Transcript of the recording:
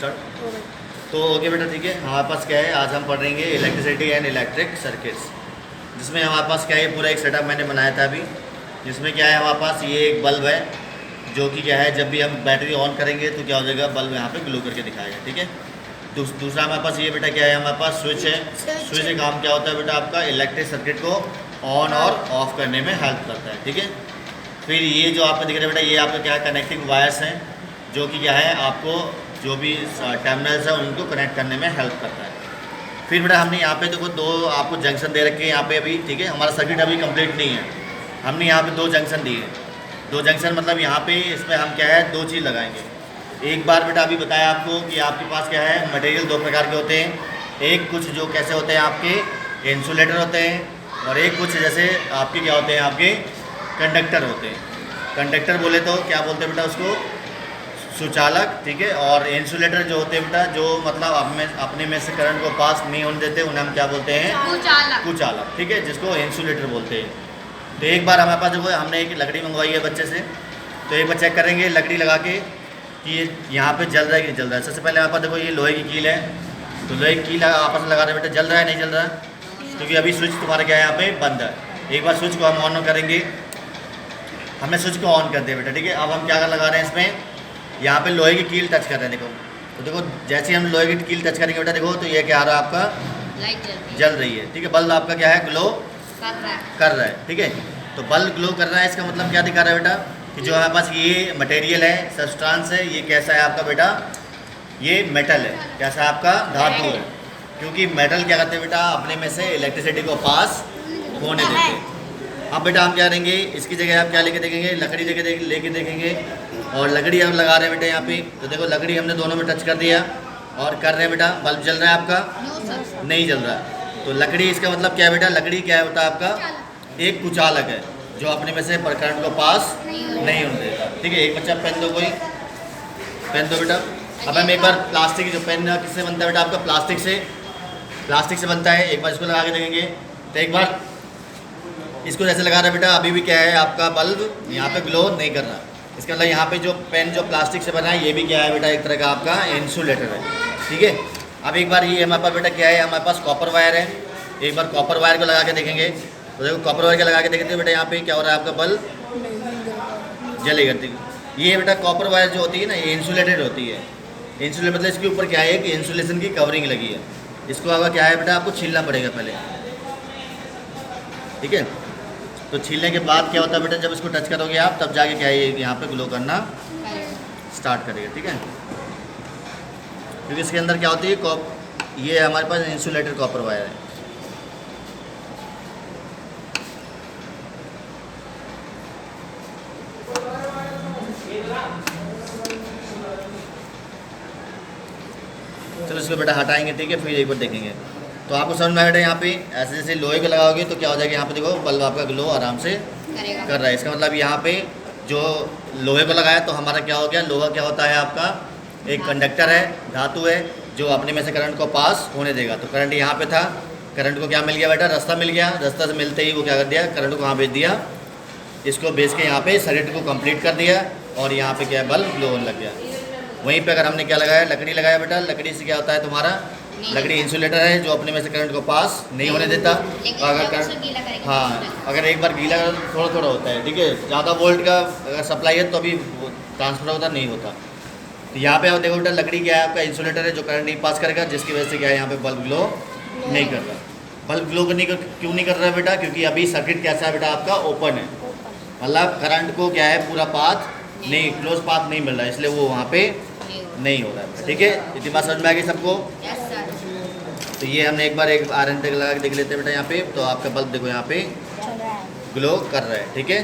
Start. हो तो okay बेटा, ठीक है। हमारे पास क्या है, आज हम पढ़ेंगे इलेक्ट्रिसिटी एंड इलेक्ट्रिक सर्किट्स, जिसमें हमारे पास क्या है, पूरा एक सेटअप मैंने बनाया था अभी, जिसमें क्या है हमारे पास ये एक बल्ब है, जो कि क्या है जब भी हम बैटरी ऑन करेंगे तो क्या हो जाएगा, बल्ब यहाँ पे ग्लो करके दिखाएगा, ठीक है। दूसरा हमारे पास ये बेटा क्या है, हमारे पास स्विच है। स्विच का काम क्या होता है बेटा, आपका इलेक्ट्रिक सर्किट को ऑन और ऑफ करने में हेल्प करता है, ठीक है। फिर ये जो आपको दिख रहा है बेटा, ये आपका क्या है, कनेक्टिंग वायर्स हैं, जो कि क्या है आपको जो भी टर्मिनल्स है उनको कनेक्ट करने में हेल्प करता है। फिर बेटा हमने यहाँ पे देखो दो आपको जंक्शन दे रखे हैं यहाँ पे अभी, ठीक है। हमारा सर्किट अभी कंप्लीट नहीं है, हमने यहाँ पे दो जंक्शन दिए हैं। दो जंक्शन मतलब यहाँ पे इसमें हम क्या है, दो चीज़ लगाएंगे। एक बार बेटा अभी बताया आपको कि आपके पास क्या है, मटेरियल दो प्रकार के होते हैं। एक कुछ जो कैसे होते हैं आपके इंसुलेटर होते हैं, और एक कुछ जैसे आपके क्या होते हैं, आपके कंडक्टर होते हैं। कंडक्टर बोले तो क्या बोलते हैं बेटा उसको, सुचालक, ठीक है। और इंसुलेटर जो होते हैं बेटा, जो मतलब अपने में से करंट को पास नहीं होने देते, उन्हें हम क्या बोलते हैं, कुचालक, ठीक है, जिसको इंसुलेटर बोलते हैं। तो एक बार हमारे पास देखो हमने एक लकड़ी मंगवाई है बच्चे से, तो एक बार चेक करेंगे लकड़ी लगा के कि ये यहाँ पे जल रहा है कि नहीं जल रहा है। सबसे पहले हमारे पास देखो ये लोहे की कील है, तो लोहे की कील आपस में लगा रहे बेटा, जल रहा है नहीं जल रहा है, क्योंकि अभी स्विच तुम्हारा क्या है यहाँ पे बंद है। एक बार स्विच को हम ऑन करेंगे, हमने स्विच को ऑन कर दिया बेटा, ठीक है। अब हम क्या लगा रहे हैं इसमें, यहाँ पे लोहे की कील टच कर रहे हैं, देखो। तो देखो जैसे ही हम लोहे की कील टच करेंगे बेटा, देखो तो ये क्या आ रहा है, आपका लाइट जल रही है, ठीक है। बल्ब आपका क्या है, ग्लो कर रहा है, ठीक है। तो बल्ब ग्लो कर रहा है, इसका मतलब क्या दिखा रहा है बेटा, कि जो हमारे पास ये मटेरियल है, सब्सटेंस है, ये कैसा है आपका बेटा, ये मेटल है। कैसा है आपका, धातु है। क्योंकि मेटल क्या करते हैं बेटा, अपने में से इलेक्ट्रिसिटी को पास होने देते हैं। अब बेटा हम क्या करेंगे, इसकी जगह आप क्या लेके देखेंगे, लकड़ी लेके देखेंगे, और लकड़ी हम लगा रहे हैं बेटा यहाँ पे। तो देखो लकड़ी हमने दोनों में टच कर दिया और कर रहे हैं बेटा, बल्ब जल रहा है आपका, नहीं जल रहा है। तो लकड़ी इसका मतलब क्या है बेटा, लकड़ी क्या है बेटा आपका, एक कुचालक है, जो अपने में से करंट को पास नहीं होने देता, ठीक है। एक बच्चा पेन दो, कोई पेन दो बेटा। अब हम एक बार प्लास्टिक, जो पेन किससे बनता है बेटा, आपका प्लास्टिक से बनता है। एक बार इसको लगा के देखेंगे, तो एक बार इसको जैसे लगा रहा है बेटा, अभी भी क्या है आपका बल्ब यहाँ पे ग्लो नहीं कर रहा। इसका मतलब यहाँ पे जो पेन जो प्लास्टिक से बना है, ये भी क्या है बेटा, एक तरह का आपका इंसुलेटर है, ठीक है। अब एक बार ये हमारे पास बेटा क्या है, हमारे पास कॉपर वायर है। एक बार कॉपर वायर को लगा के देखेंगे, तो देखो कॉपर वायर के लगा के देखते हैं बेटा, यहाँ पे क्या हो रहा है, आपका बल्ब जलेगा, ठीक है। ये बेटा कॉपर वायर जो होती है ना, ये इंसुलेटेड होती है। इंसुलेट मतलब इसके ऊपर क्या है कि इंसुलेशन की कवरिंग लगी है। इसको अगर क्या है बेटा, आपको छीलना पड़ेगा पहले, ठीक है। तो छीलने के बाद क्या होता है बेटा, जब इसको टच करोगे आप, तब जाके क्या है, यहाँ पे ग्लो करना स्टार्ट करेगा, ठीक है। क्योंकि इसके अंदर क्या होती है, ये हमारे पास इंसुलेटेड कॉपर वायर है। चलो इसको बेटा हटाएंगे, ठीक है, फिर एक बार देखेंगे। तो आपको समझ में आएगा यहाँ पे, ऐसे जैसे लोहे को लगाओगे तो क्या हो जाएगा, यहाँ पे देखो बल्ब आपका ग्लो आराम से कर रहा है। इसका मतलब यहाँ पे जो लोहे को लगाया, तो हमारा क्या हो गया, लोहा क्या होता है आपका, एक कंडक्टर है, धातु है, जो अपने में से करंट को पास होने देगा। तो करंट यहाँ पे था, करंट को क्या मिल गया बेटा, रास्ता मिल गया। रास्ता से मिलते ही वो क्या कर दिया, करंट को वहाँ भेज दिया, इसको भेज के यहाँ पे सर्किट को कंप्लीट कर दिया, और यहाँ पे क्या है, बल्ब ग्लो होने लग गया। वहीं पे अगर हमने क्या लगाया, लकड़ी लगाया बेटा, लकड़ी से क्या होता है तुम्हारा, लकड़ी इंसुलेटर है, जो अपने में से करंट को पास नहीं होने देता। अगर करंट, हाँ, अगर एक बार गीला थोड़ा थोड़ा होता है, ठीक है, ज़्यादा वोल्ट का अगर सप्लाई है तो अभी ट्रांसफर होता नहीं होता। तो यहाँ पे आप देखो बेटा, लकड़ी क्या है आपका, इंसुलेटर है, जो करंट नहीं पास करेगा, जिसकी वजह से क्या है, यहाँ पे बल्ब ग्लो नहीं कर रहा। बल्ब ग्लो क्यों नहीं कर रहा है बेटा, क्योंकि अभी सर्किट कैसा है बेटा आपका, ओपन है, मतलब करंट को क्या है, पूरा पाथ नहीं, क्लोज पाथ नहीं मिल रहा है, इसलिए वो वहाँ पे नहीं हो रहा है, ठीक है। इतनी बात समझ में आ गई सबको। तो ये हमने एक बार एक आयरन तक लगा के देख लेते हैं बेटा यहाँ पे, तो आपका बल्ब देखो यहाँ पे ग्लो कर रहा है, ठीक है।